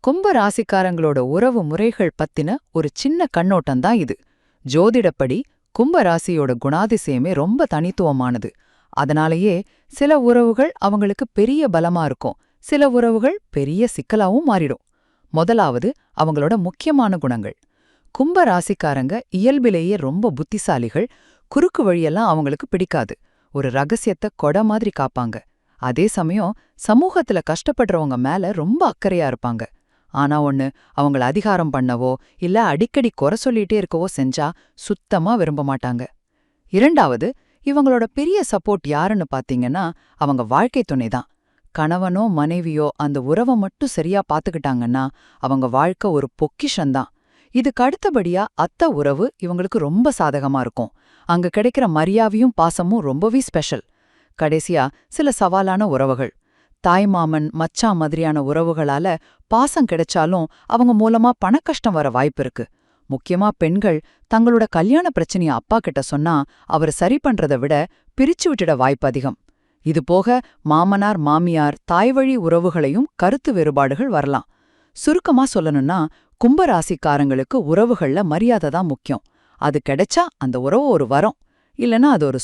கும்ப ராசிக்காரங்களோட உறவு முறைகள் பத்தின ஒரு சின்ன கண்ணோட்டம் தான் இது. ஜோதிடப்படி கும்ப ராசியோட குணாதிசயமே ரொம்ப தனித்துவமானது. அதனாலேயே சில உறவுகள் அவங்களுக்கு பெரிய பலமா இருக்கும், சில உறவுகள் பெரிய சிக்கலாவும் மாறிடும். முதலாவது, அவங்களோட முக்கியமான குணங்கள். கும்ப ராசிக்காரங்க இயல்பிலேயே ரொம்ப புத்திசாலிகள். குறுக்கு வழியெல்லாம் அவங்களுக்கு பிடிக்காது. ஒரு ரகசியத்தை கொடை மாதிரி காப்பாங்க. அதே சமயம் சமூகத்துல கஷ்டப்படுறவங்க மேல ரொம்ப அக்கறையா இருப்பாங்க. ஆனா ஒண்ணு, அவங்கள அதிகாரம் பண்ணவோ இல்ல அடிக்கடி குறை சொல்லிட்டே இருக்கவோ செஞ்சா சுத்தமா விரும்ப மாட்டாங்க. இரண்டாவது, இவங்களோட பெரிய சப்போர்ட் யாருன்னு பாத்தீங்கன்னா அவங்க வாழ்க்கை துணை தான். கணவனோ மனைவியோ அந்த உறவை மட்டும் சரியா பாத்துக்கிட்டாங்கன்னா அவங்க வாழ்க்கை ஒரு பொக்கிஷந்தான். இதுக்கு அடுத்தபடியா அத்தை உறவு இவங்களுக்கு ரொம்ப சாதகமா இருக்கும். அங்க கிடைக்கிற மரியாதையும் பாசமும் ரொம்பவே ஸ்பெஷல். கடைசியா சில சவாலான உறவுகள். தாய்மாமன் மச்சான் மாதிரியான உறவுகளால பாசம் கிடைச்சாலும் அவங்க மூலமா பணக்கஷ்டம் வர வாய்ப்பு இருக்கு. முக்கியமா பெண்கள் தங்களோட கல்யாண பிரச்சனைய அப்பா கிட்ட சொன்னா அவர் சரி பண்றதை விட பிரிச்சு விட்டுட வாய்ப்பு அதிகம். இது போக மாமனார் மாமியார் தாய்வழி உறவுகளையும் கருத்து வேறுபாடுகள் வரலாம். சுருக்கமா சொல்லணும்னா கும்பராசிக்காரங்களுக்கு உறவுகள்ல மரியாதை தான் முக்கியம். அது கிடைச்சா அந்த உறவு ஒரு வரம், இல்லனா அது ஒரு